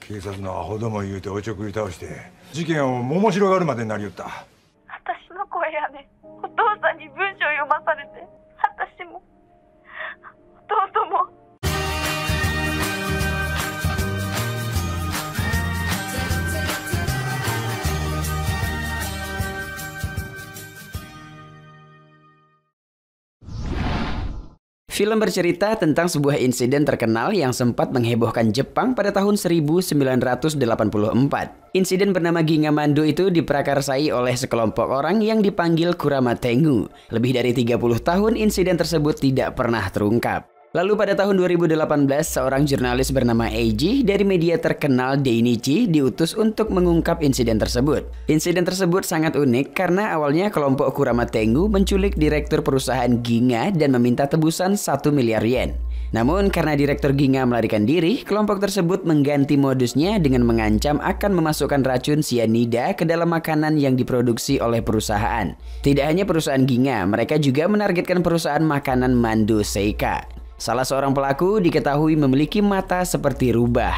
警察のアホども言うておちょくり倒して事件を面白がるまでになりよった。私の声やね。お父さんに文章読まされて、私も弟も。Film bercerita tentang sebuah insiden terkenal yang sempat menghebohkan Jepang pada tahun 1984. Insiden bernama Gingamando itu diprakarsai oleh sekelompok orang yang dipanggil Kurama Tengu. Lebih dari 30 tahun insiden tersebut tidak pernah terungkap. Lalu pada tahun 2018, seorang jurnalis bernama Eiji dari media terkenal Dainichi diutus untuk mengungkap insiden tersebut. Insiden tersebut sangat unik karena awalnya kelompok Kurama Tengu menculik direktur perusahaan Ginga dan meminta tebusan 1 miliar yen. Namun karena direktur Ginga melarikan diri, kelompok tersebut mengganti modusnya dengan mengancam akan memasukkan racun sianida ke dalam makanan yang diproduksi oleh perusahaan. Tidak hanya perusahaan Ginga, mereka juga menargetkan perusahaan makanan Mando Seika. Salah seorang pelaku diketahui memiliki mata seperti rubah.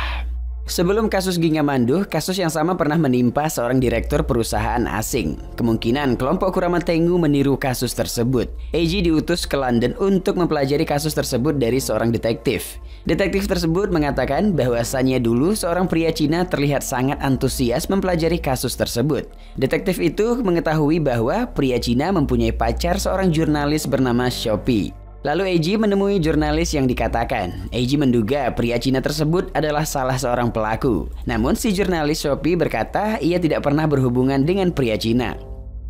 Sebelum kasus Gingamando, kasus yang sama pernah menimpa seorang direktur perusahaan asing. Kemungkinan kelompok Kurama Tengu meniru kasus tersebut. Eiji diutus ke London untuk mempelajari kasus tersebut dari seorang detektif. Detektif tersebut mengatakan bahwasannya dulu seorang pria Cina terlihat sangat antusias mempelajari kasus tersebut. Detektif itu mengetahui bahwa pria Cina mempunyai pacar seorang jurnalis bernama Shopee. Lalu Eiji menemui jurnalis yang dikatakan. Eiji menduga pria Cina tersebut adalah salah seorang pelaku. Namun si jurnalis Shopee berkata ia tidak pernah berhubungan dengan pria Cina.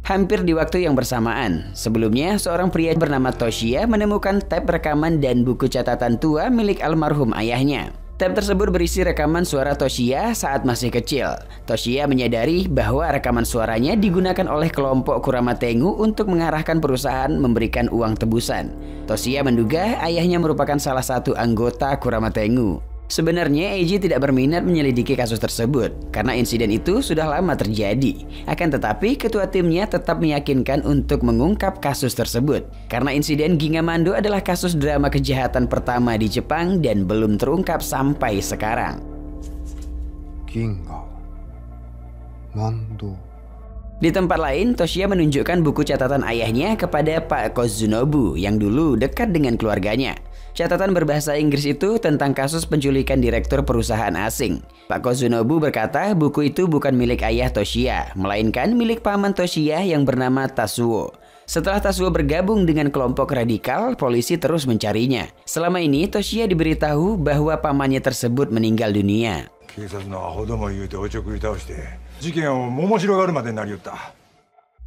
Hampir di waktu yang bersamaan, sebelumnya seorang pria bernama Toshiya menemukan tap rekaman dan buku catatan tua milik almarhum ayahnya. Tab tersebut berisi rekaman suara Toshiya saat masih kecil. Toshiya menyadari bahwa rekaman suaranya digunakan oleh kelompok Kurama Tengu untuk mengarahkan perusahaan memberikan uang tebusan. Toshiya menduga ayahnya merupakan salah satu anggota Kurama Tengu. Sebenarnya Eiji tidak berminat menyelidiki kasus tersebut karena insiden itu sudah lama terjadi. Akan tetapi ketua timnya tetap meyakinkan untuk mengungkap kasus tersebut karena insiden Gingamando adalah kasus drama kejahatan pertama di Jepang dan belum terungkap sampai sekarang. Gingamando. Di tempat lain, Toshiya menunjukkan buku catatan ayahnya kepada Pak Kozunobu yang dulu dekat dengan keluarganya. Catatan berbahasa Inggris itu tentang kasus penculikan direktur perusahaan asing. Pak Kozunobu berkata buku itu bukan milik ayah Toshiya, melainkan milik paman Toshiya yang bernama Tasuo. Setelah Tasuo bergabung dengan kelompok radikal, polisi terus mencarinya. Selama ini, Toshiya diberitahu bahwa pamannya tersebut meninggal dunia.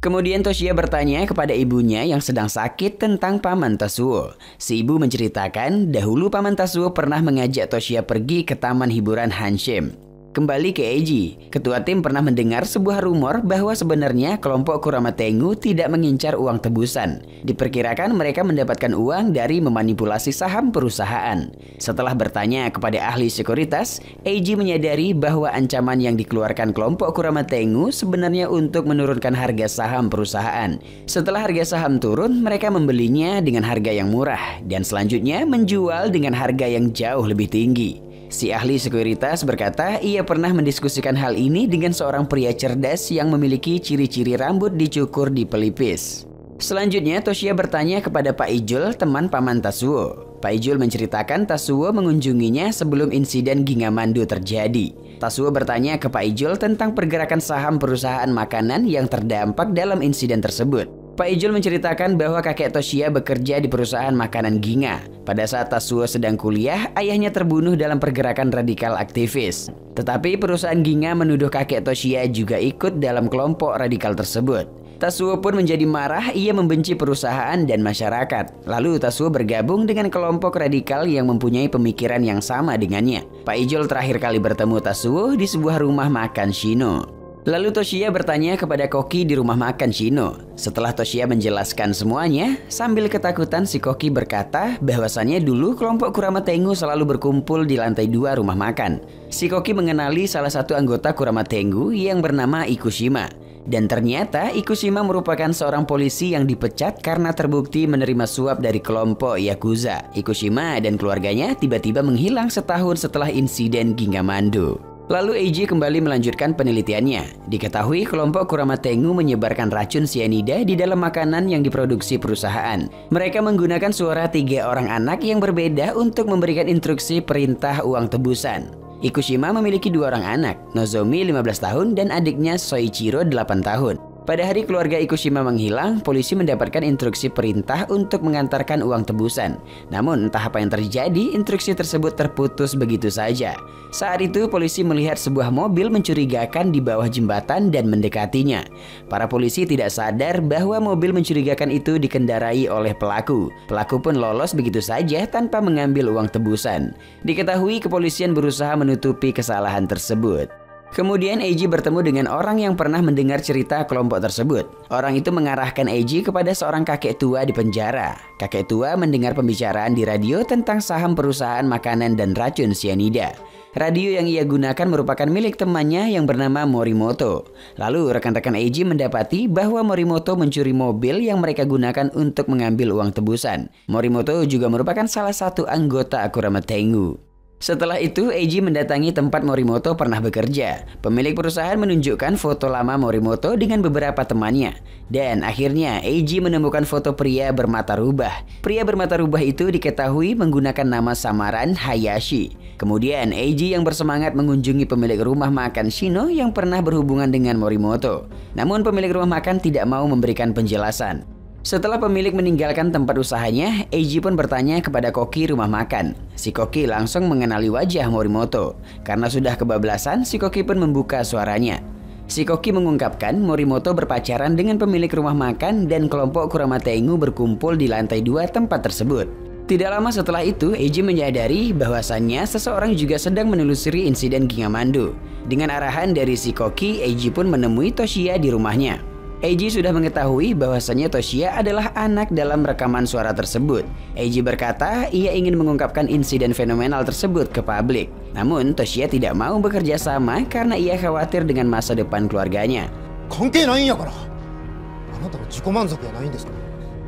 Kemudian Toshiya bertanya kepada ibunya yang sedang sakit tentang paman Tasuo. Si ibu menceritakan dahulu paman Tasuo pernah mengajak Toshiya pergi ke taman hiburan Hanshin. Kembali ke Eiji, ketua tim pernah mendengar sebuah rumor bahwa sebenarnya kelompok Kurama Tengu tidak mengincar uang tebusan. Diperkirakan mereka mendapatkan uang dari memanipulasi saham perusahaan. Setelah bertanya kepada ahli sekuritas, Eiji menyadari bahwa ancaman yang dikeluarkan kelompok Kurama Tengu sebenarnya untuk menurunkan harga saham perusahaan. Setelah harga saham turun, mereka membelinya dengan harga yang murah dan selanjutnya menjual dengan harga yang jauh lebih tinggi. Si ahli sekuritas berkata ia pernah mendiskusikan hal ini dengan seorang pria cerdas yang memiliki ciri-ciri rambut dicukur di pelipis. Selanjutnya Toshiya bertanya kepada Pak Ijul, teman paman Tasuo. Pak Ijul menceritakan Tasuo mengunjunginya sebelum insiden Gingamando terjadi. Tasuo bertanya ke Pak Ijul tentang pergerakan saham perusahaan makanan yang terdampak dalam insiden tersebut. Pak Ijul menceritakan bahwa kakek Toshiya bekerja di perusahaan makanan Ginga. Pada saat Tasuo sedang kuliah, ayahnya terbunuh dalam pergerakan radikal aktivis. Tetapi perusahaan Ginga menuduh kakek Toshiya juga ikut dalam kelompok radikal tersebut. Tasuo pun menjadi marah, ia membenci perusahaan dan masyarakat. Lalu Tasuo bergabung dengan kelompok radikal yang mempunyai pemikiran yang sama dengannya. Pak Ijul terakhir kali bertemu Tasuo di sebuah rumah makan Shino. Lalu Toshiya bertanya kepada koki di rumah makan Shino. Setelah Toshiya menjelaskan semuanya, sambil ketakutan si koki berkata bahwasannya dulu kelompok Kurama Tengu selalu berkumpul di lantai 2 rumah makan. Si koki mengenali salah satu anggota Kurama Tengu yang bernama Ikushima. Dan ternyata Ikushima merupakan seorang polisi yang dipecat karena terbukti menerima suap dari kelompok Yakuza. Ikushima dan keluarganya tiba-tiba menghilang setahun setelah insiden Gingamando. Lalu Eiji kembali melanjutkan penelitiannya. Diketahui kelompok Kurama Tengu menyebarkan racun sianida di dalam makanan yang diproduksi perusahaan. Mereka menggunakan suara 3 orang anak yang berbeda untuk memberikan instruksi perintah uang tebusan. Ikushima memiliki 2 orang anak, Nozomi 15 tahun dan adiknya Soichiro 8 tahun. Pada hari keluarga Ikushima menghilang, polisi mendapatkan instruksi perintah untuk mengantarkan uang tebusan. Namun entah apa yang terjadi, instruksi tersebut terputus begitu saja. Saat itu polisi melihat sebuah mobil mencurigakan di bawah jembatan dan mendekatinya. Para polisi tidak sadar bahwa mobil mencurigakan itu dikendarai oleh pelaku. Pelaku pun lolos begitu saja tanpa mengambil uang tebusan. Diketahui kepolisian berusaha menutupi kesalahan tersebut. Kemudian Eiji bertemu dengan orang yang pernah mendengar cerita kelompok tersebut. Orang itu mengarahkan Eiji kepada seorang kakek tua di penjara. Kakek tua mendengar pembicaraan di radio tentang saham perusahaan makanan dan racun sianida. Radio yang ia gunakan merupakan milik temannya yang bernama Morimoto. Lalu rekan-rekan Eiji mendapati bahwa Morimoto mencuri mobil yang mereka gunakan untuk mengambil uang tebusan. Morimoto juga merupakan salah satu anggota Kurama Tengu. Setelah itu, Eiji mendatangi tempat Morimoto pernah bekerja. Pemilik perusahaan menunjukkan foto lama Morimoto dengan beberapa temannya. Dan akhirnya, Eiji menemukan foto pria bermata rubah. Pria bermata rubah itu diketahui menggunakan nama samaran Hayashi. Kemudian, Eiji yang bersemangat mengunjungi pemilik rumah makan Shino yang pernah berhubungan dengan Morimoto. Namun, pemilik rumah makan tidak mau memberikan penjelasan. Setelah pemilik meninggalkan tempat usahanya, Eiji pun bertanya kepada koki rumah makan. Si koki langsung mengenali wajah Morimoto. Karena sudah kebablasan, si koki pun membuka suaranya. Si koki mengungkapkan Morimoto berpacaran dengan pemilik rumah makan dan kelompok Kurama Tengu berkumpul di lantai 2 tempat tersebut. Tidak lama setelah itu, Eiji menyadari bahwasannya seseorang juga sedang menelusuri insiden Gingamandu. Dengan arahan dari si koki, Eiji pun menemui Toshiya di rumahnya. Eiji sudah mengetahui bahwasannya Toshiya adalah anak dalam rekaman suara tersebut. Eiji berkata ia ingin mengungkapkan insiden fenomenal tersebut ke publik. Namun Toshiya tidak mau bekerja sama karena ia khawatir dengan masa depan keluarganya.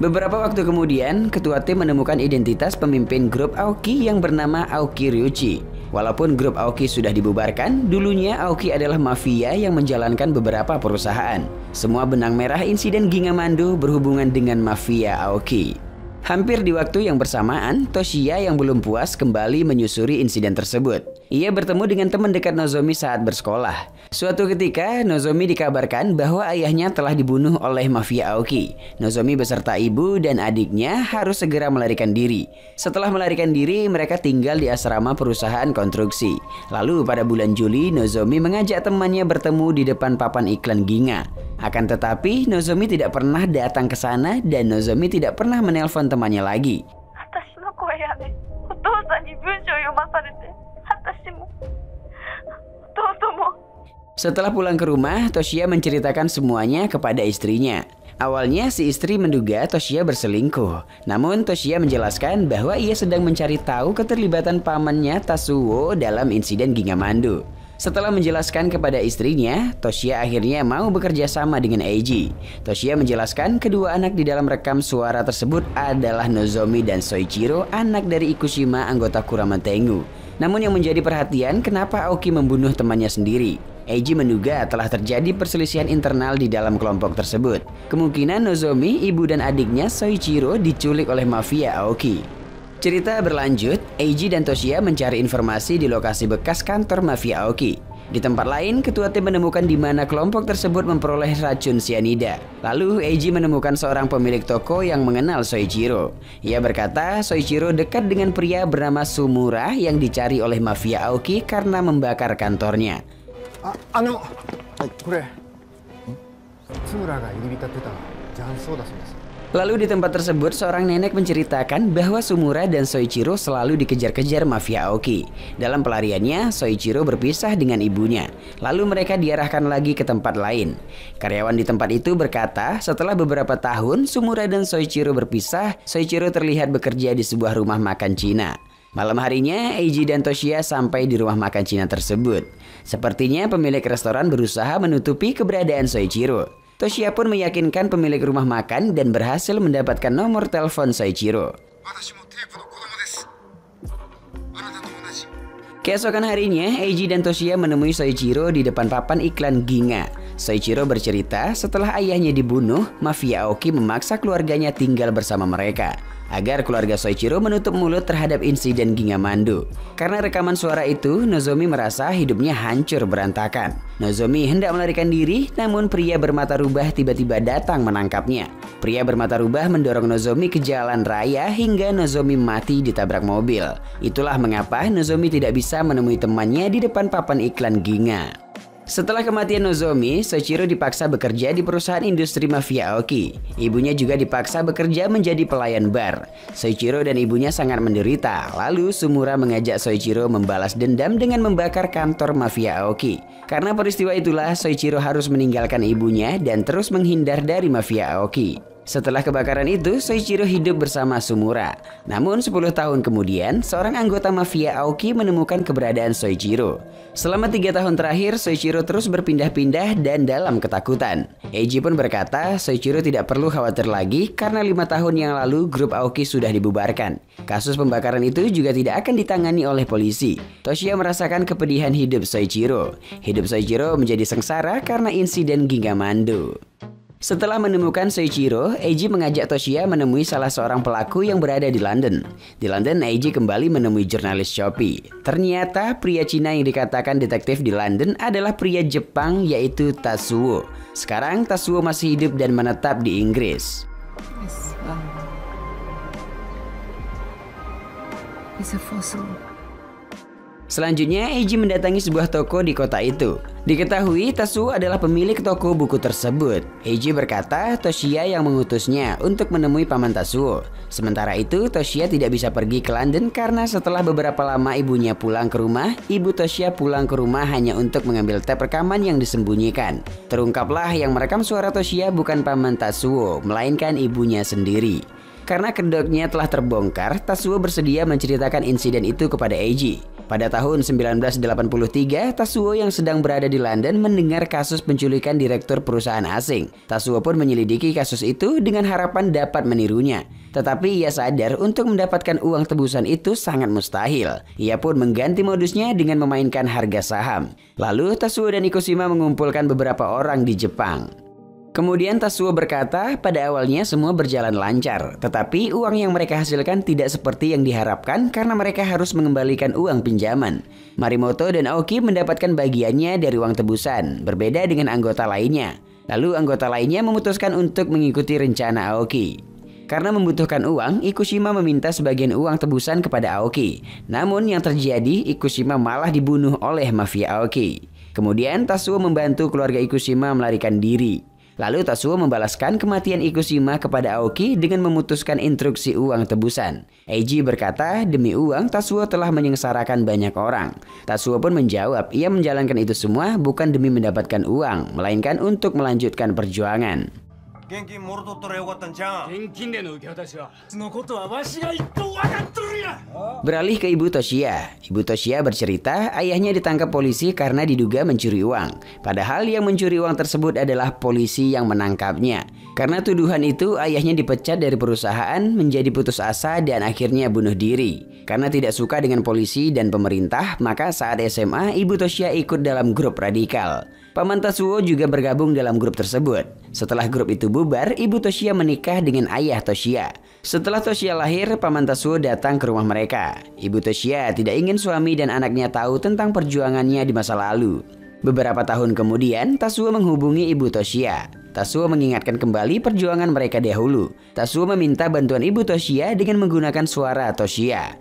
Beberapa waktu kemudian, ketua tim menemukan identitas pemimpin grup Aoki yang bernama Aoki Ryuichi. Walaupun grup Aoki sudah dibubarkan, dulunya Aoki adalah mafia yang menjalankan beberapa perusahaan. Semua benang merah insiden Gingamandu berhubungan dengan mafia Aoki. Hampir di waktu yang bersamaan, Toshiya yang belum puas kembali menyusuri insiden tersebut. Ia bertemu dengan teman dekat Nozomi saat bersekolah. Suatu ketika, Nozomi dikabarkan bahwa ayahnya telah dibunuh oleh mafia Aoki. Nozomi beserta ibu dan adiknya harus segera melarikan diri. Setelah melarikan diri, mereka tinggal di asrama perusahaan konstruksi. Lalu pada bulan Juli, Nozomi mengajak temannya bertemu di depan papan iklan Ginga. Akan tetapi, Nozomi tidak pernah datang ke sana dan Nozomi tidak pernah menelpon temannya lagi. Setelah pulang ke rumah, Toshiya menceritakan semuanya kepada istrinya. Awalnya si istri menduga Toshiya berselingkuh. Namun Toshiya menjelaskan bahwa ia sedang mencari tahu keterlibatan pamannya Tatsuo dalam insiden Gingamandu. Setelah menjelaskan kepada istrinya, Toshiya akhirnya mau bekerja sama dengan Eiji. Toshiya menjelaskan kedua anak di dalam rekam suara tersebut adalah Nozomi dan Soichiro, anak dari Ikushima, anggota Kurama Tengu. Namun yang menjadi perhatian, kenapa Aoki membunuh temannya sendiri? Eiji menduga telah terjadi perselisihan internal di dalam kelompok tersebut. Kemungkinan Nozomi, ibu dan adiknya Soichiro diculik oleh mafia Aoki. Cerita berlanjut, Eiji dan Toshiya mencari informasi di lokasi bekas kantor mafia Aoki. Di tempat lain, ketua tim menemukan di mana kelompok tersebut memperoleh racun sianida. Lalu Eiji menemukan seorang pemilik toko yang mengenal Soichiro. Ia berkata Soichiro dekat dengan pria bernama Sumura yang dicari oleh mafia Aoki karena membakar kantornya. Lalu di tempat tersebut seorang nenek menceritakan bahwa Sumura dan Soichiro selalu dikejar-kejar mafia Aoki. Dalam pelariannya, Soichiro berpisah dengan ibunya. Lalu mereka diarahkan lagi ke tempat lain. Karyawan di tempat itu berkata, setelah beberapa tahun Sumura dan Soichiro berpisah, Soichiro terlihat bekerja di sebuah rumah makan Cina. Malam harinya, Eiji dan Toshiya sampai di rumah makan Cina tersebut. Sepertinya pemilik restoran berusaha menutupi keberadaan Soichiro. Toshiya pun meyakinkan pemilik rumah makan dan berhasil mendapatkan nomor telepon Soichiro. Keesokan harinya, Eiji dan Toshiya menemui Soichiro di depan papan iklan Ginga. Soichiro bercerita setelah ayahnya dibunuh, mafia Aoki memaksa keluarganya tinggal bersama mereka agar keluarga Soichiro menutup mulut terhadap insiden Ginga Mando. Karena rekaman suara itu, Nozomi merasa hidupnya hancur berantakan. Nozomi hendak melarikan diri, namun pria bermata rubah tiba-tiba datang menangkapnya. Pria bermata rubah mendorong Nozomi ke jalan raya hingga Nozomi mati ditabrak mobil. Itulah mengapa Nozomi tidak bisa menemui temannya di depan papan iklan Ginga. Setelah kematian Nozomi, Soichiro dipaksa bekerja di perusahaan industri mafia Aoki. Ibunya juga dipaksa bekerja menjadi pelayan bar. Soichiro dan ibunya sangat menderita. Lalu Sumura mengajak Soichiro membalas dendam dengan membakar kantor mafia Aoki. Karena peristiwa itulah Soichiro harus meninggalkan ibunya dan terus menghindar dari mafia Aoki. Setelah kebakaran itu, Soichiro hidup bersama Sumura. Namun 10 tahun kemudian, seorang anggota mafia Aoki menemukan keberadaan Soichiro. Selama 3 tahun terakhir, Soichiro terus berpindah-pindah dan dalam ketakutan. Eiji pun berkata, Soichiro tidak perlu khawatir lagi karena 5 tahun yang lalu grup Aoki sudah dibubarkan. Kasus pembakaran itu juga tidak akan ditangani oleh polisi. Toshiya merasakan kepedihan hidup Soichiro. Hidup Soichiro menjadi sengsara karena insiden Ginga Mando. Setelah menemukan Soichiro, Eiji mengajak Toshiya menemui salah seorang pelaku yang berada di London. Di London, Eiji kembali menemui jurnalis Shopee. Ternyata pria Cina yang dikatakan detektif di London adalah pria Jepang yaitu Tatsuo. Sekarang Tatsuo masih hidup dan menetap di Inggris. It's a fossil. Selanjutnya, Eiji mendatangi sebuah toko di kota itu. Diketahui Tatsuo adalah pemilik toko buku tersebut. Eiji berkata Toshiya yang mengutusnya untuk menemui paman Tatsuo. Sementara itu, Toshiya tidak bisa pergi ke London karena setelah beberapa lama ibunya pulang ke rumah, ibu Toshiya pulang ke rumah hanya untuk mengambil tap rekaman yang disembunyikan. Terungkaplah yang merekam suara Toshiya bukan paman Tatsuo, melainkan ibunya sendiri. Karena kedoknya telah terbongkar, Tatsuo bersedia menceritakan insiden itu kepada Eiji. Pada tahun 1983, Tatsuo yang sedang berada di London mendengar kasus penculikan direktur perusahaan asing. Tatsuo pun menyelidiki kasus itu dengan harapan dapat menirunya. Tetapi ia sadar untuk mendapatkan uang tebusan itu sangat mustahil. Ia pun mengganti modusnya dengan memainkan harga saham. Lalu Tatsuo dan Ikushima mengumpulkan beberapa orang di Jepang. Kemudian Tatsuo berkata pada awalnya semua berjalan lancar, tetapi uang yang mereka hasilkan tidak seperti yang diharapkan karena mereka harus mengembalikan uang pinjaman. Marimoto dan Aoki mendapatkan bagiannya dari uang tebusan, berbeda dengan anggota lainnya. Lalu anggota lainnya memutuskan untuk mengikuti rencana Aoki. Karena membutuhkan uang, Ikushima meminta sebagian uang tebusan kepada Aoki. Namun yang terjadi, Ikushima malah dibunuh oleh mafia Aoki. Kemudian Tatsuo membantu keluarga Ikushima melarikan diri. Lalu Tatsuo membalaskan kematian Ikushima kepada Aoki dengan memutuskan instruksi uang tebusan. Eiji berkata demi uang Tatsuo telah menyengsarakan banyak orang. Tatsuo pun menjawab ia menjalankan itu semua bukan demi mendapatkan uang, melainkan untuk melanjutkan perjuangan. Beralih ke Ibu Toshiya. Ibu Toshiya bercerita ayahnya ditangkap polisi karena diduga mencuri uang. Padahal yang mencuri uang tersebut adalah polisi yang menangkapnya. Karena tuduhan itu ayahnya dipecat dari perusahaan, menjadi putus asa dan akhirnya bunuh diri. Karena tidak suka dengan polisi dan pemerintah, maka saat SMA Ibu Toshiya ikut dalam grup radikal. Paman Tatsuo juga bergabung dalam grup tersebut. Setelah grup itu bubar, Ibu Toshiya menikah dengan ayah Toshiya. Setelah Toshiya lahir, Paman Tatsuo datang ke rumah mereka. Ibu Toshiya tidak ingin suami dan anaknya tahu tentang perjuangannya di masa lalu. Beberapa tahun kemudian, Tatsuo menghubungi Ibu Toshiya. Tatsuo mengingatkan kembali perjuangan mereka dahulu. Tatsuo meminta bantuan Ibu Toshiya dengan menggunakan suara Toshiya.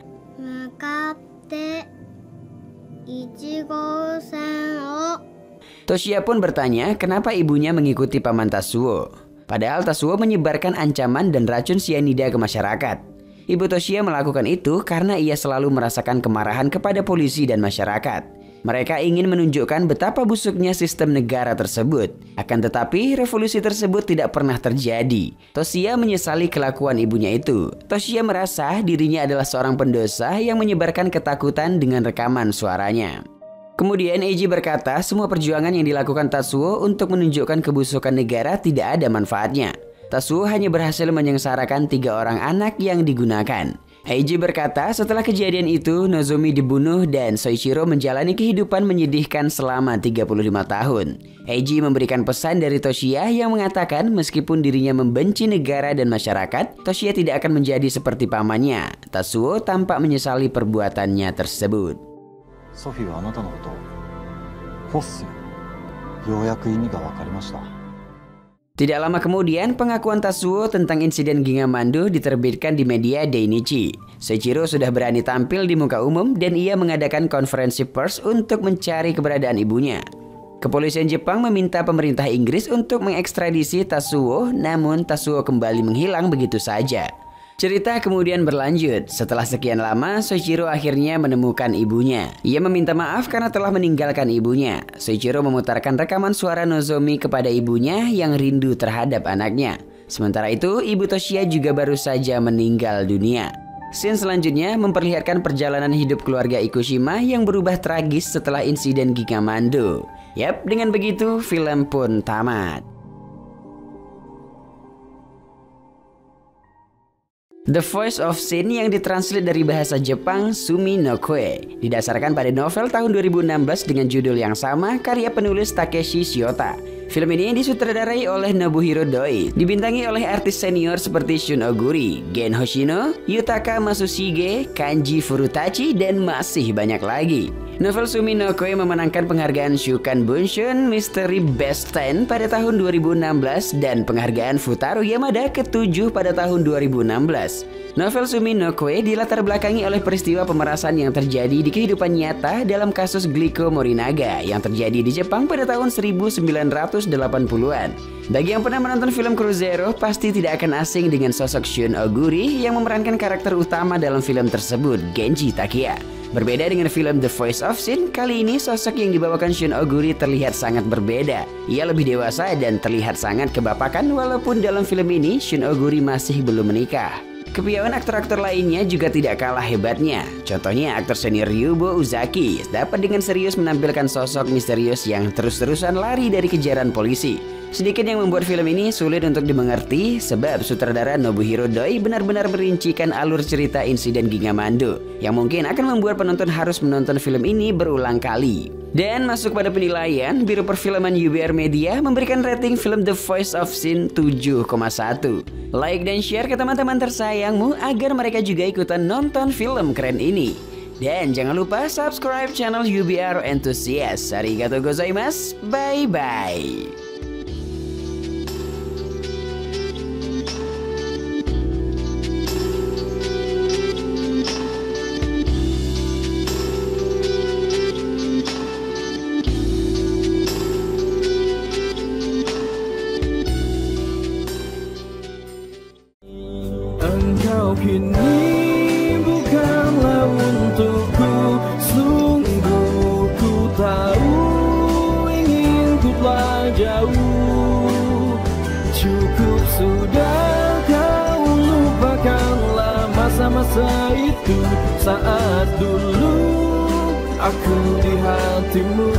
Toshiya pun bertanya kenapa ibunya mengikuti Paman Tatsuo. Padahal Tatsuo menyebarkan ancaman dan racun sianida ke masyarakat. Ibu Toshiya melakukan itu karena ia selalu merasakan kemarahan kepada polisi dan masyarakat. Mereka ingin menunjukkan betapa busuknya sistem negara tersebut. Akan tetapi revolusi tersebut tidak pernah terjadi. Toshiya menyesali kelakuan ibunya itu. Toshiya merasa dirinya adalah seorang pendosa yang menyebarkan ketakutan dengan rekaman suaranya. Kemudian Eiji berkata semua perjuangan yang dilakukan Tatsuo untuk menunjukkan kebusukan negara tidak ada manfaatnya. Tatsuo hanya berhasil menyengsarakan 3 orang anak yang digunakan. Eiji berkata setelah kejadian itu Nozomi dibunuh dan Soichiro menjalani kehidupan menyedihkan selama 35 tahun. Eiji memberikan pesan dari Toshiya yang mengatakan meskipun dirinya membenci negara dan masyarakat, Toshiya tidak akan menjadi seperti pamannya. Tatsuo tampak menyesali perbuatannya tersebut. Sophie wa anata no koto hossu you yaku imi ga wakarimashita. Tidak lama kemudian, pengakuan Tatsuo tentang insiden Gingamando diterbitkan di media Dainichi. Soichiro sudah berani tampil di muka umum dan ia mengadakan konferensi pers untuk mencari keberadaan ibunya. Kepolisian Jepang meminta pemerintah Inggris untuk mengekstradisi Tatsuo, namun Tatsuo kembali menghilang begitu saja. Cerita kemudian berlanjut. Setelah sekian lama, Soichiro akhirnya menemukan ibunya. Ia meminta maaf karena telah meninggalkan ibunya. Soichiro memutarkan rekaman suara Nozomi kepada ibunya yang rindu terhadap anaknya. Sementara itu, ibu Toshiya juga baru saja meninggal dunia. Scene selanjutnya memperlihatkan perjalanan hidup keluarga Ikushima yang berubah tragis setelah insiden Gingamando. Yap, dengan begitu film pun tamat. The Voice of Sin yang ditranslate dari bahasa Jepang Sumi no Koe didasarkan pada novel tahun 2016 dengan judul yang sama karya penulis Takeshi Shiota. Film ini disutradarai oleh Nobuhiro Doi, dibintangi oleh artis senior seperti Shun Oguri, Gen Hoshino, Yutaka Masushige, Kanji Furutachi, dan masih banyak lagi. Novel Sumi no Koe memenangkan penghargaan Shukan Bunshun Mystery Best 10 pada tahun 2016 dan penghargaan Futaro Yamada ke-7 pada tahun 2016. Novel Sumi no Koe dilatar belakangi oleh peristiwa pemerasan yang terjadi di kehidupan nyata dalam kasus Glico Morinaga yang terjadi di Jepang pada tahun 1980-an. Bagi yang pernah menonton film Cruzeiro, pasti tidak akan asing dengan sosok Shun Oguri yang memerankan karakter utama dalam film tersebut, Genji Takiya. Berbeda dengan film The Voice of Sin, kali ini sosok yang dibawakan Shun Oguri terlihat sangat berbeda. Ia lebih dewasa dan terlihat sangat kebapakan walaupun dalam film ini Shun Oguri masih belum menikah. Kepiawaian aktor-aktor lainnya juga tidak kalah hebatnya. Contohnya aktor senior Ryubo Uzaki dapat dengan serius menampilkan sosok misterius yang terus-terusan lari dari kejaran polisi. Sedikit yang membuat film ini sulit untuk dimengerti sebab sutradara Nobuhiro Doi benar-benar merincikan alur cerita insiden Gingamando yang mungkin akan membuat penonton harus menonton film ini berulang kali. Dan masuk pada penilaian, Biro Perfilman UBR Media memberikan rating film The Voice of Sin 7,1. Like dan share ke teman-teman tersayangmu agar mereka juga ikutan nonton film keren ini. Dan jangan lupa subscribe channel UBR Enthusiast. Arigatou gozaimasu. Bye-bye. Engkau kini bukanlah untukku, sungguh ku tahu ingin ku telah jauh. Cukup sudah kau lupakanlah masa-masa itu, saat dulu aku di hatimu.